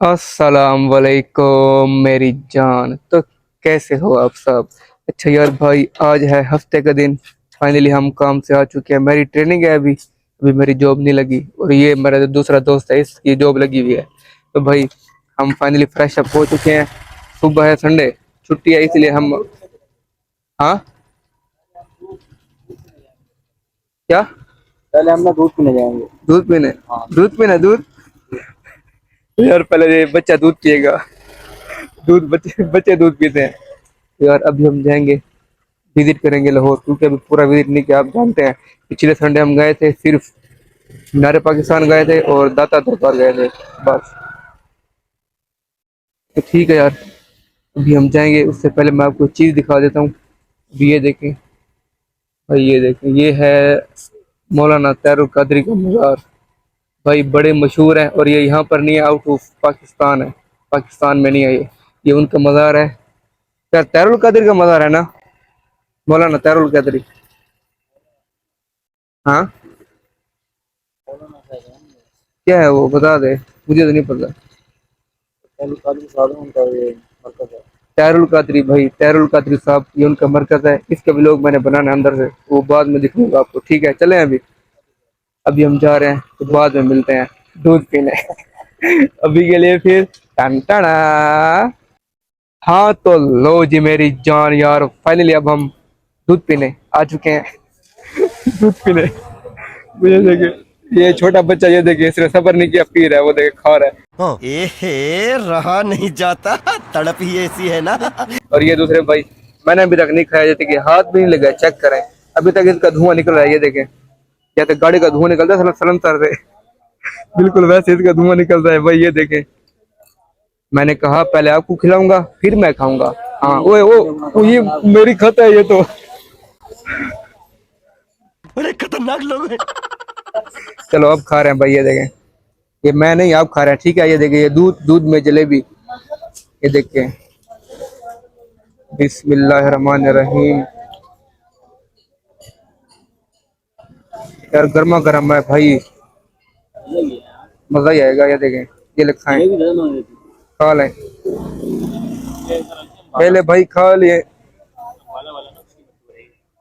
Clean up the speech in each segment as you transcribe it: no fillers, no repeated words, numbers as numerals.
अस्सलाम वालेकुम मेरी जान। तो कैसे हो आप सब? अच्छा यार भाई, आज है हफ्ते का दिन। फाइनली हम काम से आ चुके हैं। मेरी ट्रेनिंग है अभी अभी मेरी जॉब नहीं लगी, और ये मेरा जो दूसरा दोस्त है इसकी जॉब लगी हुई है। तो भाई हम फाइनली फ्रेश अप हो चुके हैं। सुबह है, संडे, छुट्टी है, इसलिए हम। हाँ, क्या? पहले हम ना दूध पीने जाएंगे। दूध पीने? हाँ। दूध पीना? दूध? यार पहले ये बच्चा दूध पिएगा। दूध बच्चे बच्चे दूध पीते हैं। तो यार अभी हम जाएंगे, विजिट करेंगे लाहौर, क्योंकि अभी पूरा विजिट नहीं किया। आप जानते हैं पिछले संडे हम गए थे, सिर्फ मीनार पाकिस्तान गए थे और दाता दरबार गए थे, बस। तो ठीक है यार, अभी हम जाएंगे। उससे पहले मैं आपको चीज़ दिखा देता हूँ। अभी ये देखें भाई, ये देखें, ये है मौलाना तैरुल कादरी का मज़ार। भाई बड़े मशहूर हैं, और ये यहाँ पर नहीं है, आउट ऑफ पाकिस्तान है। पाकिस्तान में नहीं है ये उनका मज़ार है। यार तैरुल कादरी का मज़ार है ना, मौलाना तैरुल कादरी। हाँ, क्या है वो, बता दे, मुझे तो नहीं पता। उनका ये मरकज है। तैरुल कादरी, भाई तैरुल कादरी साहब, ये उनका मरकज है। इसके भी लोग मैंने बनाना है अंदर से, वो बाद में दिखाऊंगा आपको। ठीक है, चलें अभी। अभी हम जा रहे हैं, तो बाद में मिलते हैं दूध पीने। अभी के लिए फिर टन टना। हाँ तो लो जी मेरी जान, यार फाइनली अब हम दूध पीने आ चुके हैं। दूध पीने, मुझे देखे ये छोटा बच्चा, ये देखे इसने सबर नहीं किया, पी रहा है, वो देखे खा रहा है। हाँ। एहे रहा नहीं जाता, तड़प ही ऐसी है ना। और ये दूसरे भाई, मैंने अभी तक नहीं खाया, जैसे कि हाथ भी नहीं लगा, चेक करें। अभी तक इसका धुआं निकल रहा है, ये देखें। या तो गाड़ी का धुआं निकलता है सलंसर से, बिल्कुल वैसे इसका धुआं निकल रहा है भाई, ये देखें। मैंने कहा पहले आपको खिलाऊंगा फिर मैं खाऊंगा। हाँ, वो ये मेरी खत है ये तो। बड़े खतरनाक लोग हैं। चलो अब खा रहे हैं भाई, ये देखें। ये मैं नहीं, आप खा रहे हैं, ठीक है। ये देखें, ये दूध दूध में जलेबी, ये देखें। बिस्मिल्लाहिर्रहमानिर्रहीम। यार गर्मा गर्म है भाई, मजा ही आएगा। ये देखें, ये ले खाएं, खा लें। पहले भाई खा लिए।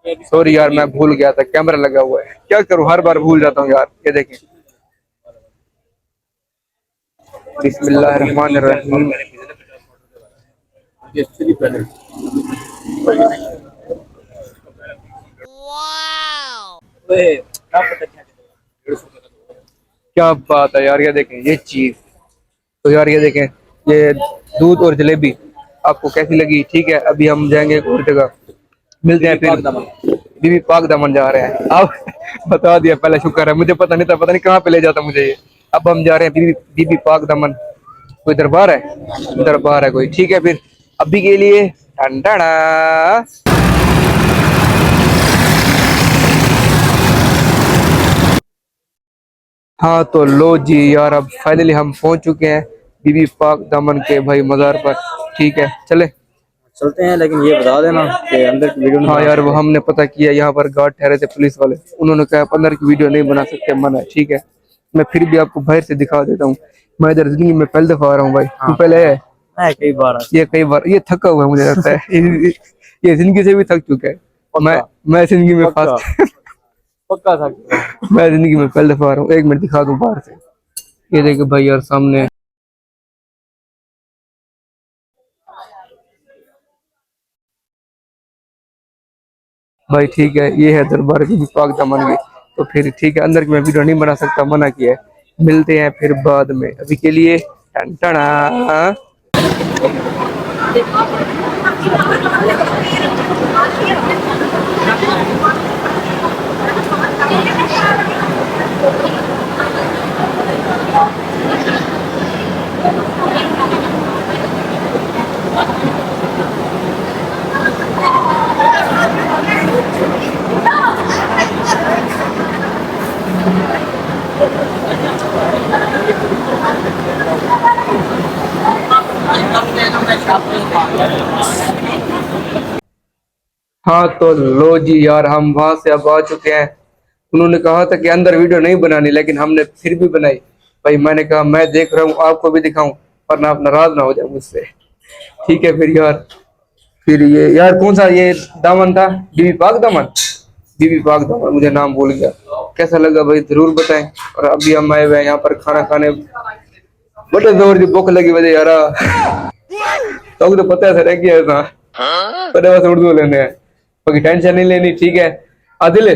सॉरी यार, मैं भूल गया था, कैमरा लगा हुआ है, क्या करूं, हर बार भूल जाता हूँ यार। ये देखें, बिस्मिल्लाहिर्रहमानिर्रहीम। क्या बात है यार, ये देखें ये चीज। तो यार ये देखें, ये दूध और जलेबी आपको कैसी लगी? ठीक है, अभी हम जाएंगे एक और जगह, मिलते हैं फिर। बीबी पाक दमन जा रहे हैं अब। बता दिया पहले, शुक्र है, मुझे पता नहीं था, पता नहीं कहाँ पे ले जाता मुझे ये। अब हम जा रहे हैं बीबी पाक दमन। कोई दरबार है? दरबार है कोई, ठीक है फिर। अभी के लिए ठंडा। हाँ तो लो जी यार, अब फाइनली हम पहुंच चुके हैं बीबी पाक दामन के भाई मज़ार पर। ठीक है, चले चलते हैं, लेकिन ये बता देना कि अंदर की वीडियो नहीं हाँ बना यार, वो सकते। हमने पता किया, यहाँ पर गार्ड ठहरे थे पुलिस वाले, उन्होंने कहा अंदर की वीडियो नहीं बना सकते, मना है। ठीक है, मैं फिर भी आपको बाहर से दिखा देता हूँ। मैं इधर जिंदगी में पहले दफा आ रहा हूँ भाई। तू हाँ, पहले है? मैं कई बार ये कई बार, ये थका हुआ है मुझे लगता है। ये जिंदगी से भी थक चुका है। मैं पक्का मैं जिंदगी में पक्का फर्स्ट। पक्का था। मैं जिंदगी में पहले दफा आ रहा हूँ। एक मिनट दिखा दूँ बाहर से। ये देखो भाई यार, सामने भाई, ठीक है, ये है दरबार की पाक दामन की। तो फिर ठीक है, अंदर की मैं वीडियो नहीं बना सकता, मना किया है। मिलते हैं फिर बाद में, अभी के लिए टन टना। हाँ तो लो जी यार, हम वहां से अब आ चुके हैं। उन्होंने कहा था कि अंदर वीडियो नहीं बनानी, लेकिन हमने फिर भी बनाई। भाई मैंने कहा मैं देख रहा हूँ, आपको भी दिखाऊं। वरना आप नाराज ना हो जाए मुझसे। ठीक है फिर यार, फिर ये यार कौन सा ये दामन था, बीबी पाक दामन, बीबी पाक दामन, मुझे नाम भूल गया। कैसा लगा भाई जरूर बताएं। और अभी हम आए हुए हैं यहाँ पर खाना खाने, बड़े जोर की भूख लगी वजह यार, तो पता है सर क्या था, पर बस उर्दू लेने हैं, बाकी टेंशन नहीं लेनी। ठीक है आदिल,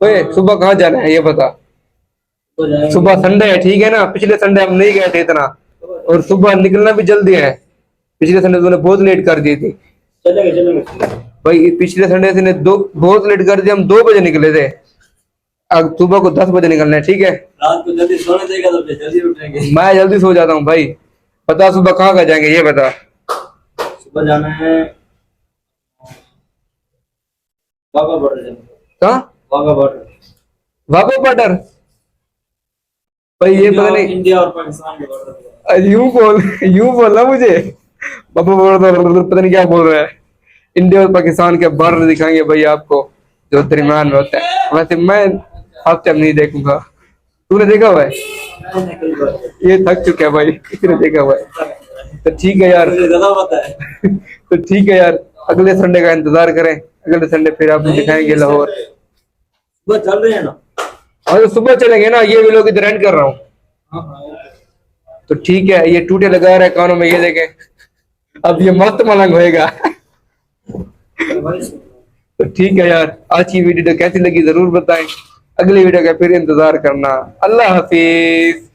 ओए सुबह कहाँ जाना है ये बता। सुबह संडे है ठीक है ना, पिछले संडे हम नहीं गए थे इतना, और सुबह निकलना भी जल्दी है। पिछले संडे तूने बहुत लेट कर दी थी चलेंगे चलेंगे। भाई, पिछले संडे से ने दो बहुत लेट कर दिया, हम 2 बजे निकले थे, अब सुबह को 10 बजे निकलना है। ठीक है रात को जल्दी सोने देगा तो फिर जल्दी उठेंगे। मैं जल्दी सो जाता हूँ भाई। बता सुबह कहाँ का जाएंगे ये बता। सुबह जाना है वाघा बॉर्डर जाना है। कहाँ? वाघा बॉर्डर। वाघा बॉर्डर भाई, ये पता नहीं, इंडिया और पाकिस्तान के बॉर्डर। यूं बोलना मुझे, बाबा पता नहीं क्या बोल रहा है। इंडिया और पाकिस्तान के बॉर्डर दिखाएंगे भाई आपको, जो दरमियान में होता है। वैसे मैं हफ्ते में नहीं देखूंगा, तूने देखा हुआ है? ये थक चुका है भाई, किसने देखा हुआ है। तो ठीक है यार, मुझे ज्यादा पता है। तो ठीक है यार, अगले संडे का इंतजार करें, अगले संडे फिर आपको दिखाएंगे लाहौर। सुबह चल रहे हैं ना। और तो सुबह चलेंगे ना, ये भी लोग इधर एंड कर रहा हूँ। हाँ हाँ। तो ठीक है, ये टूटे लगा रहा है कानों में, ये देखें, अब ये मस्त मलंग होएगा। तो ठीक है यार, आज की वीडियो कैसी लगी जरूर बताएं, अगली वीडियो का फिर इंतजार करना। अल्लाह हाफिज।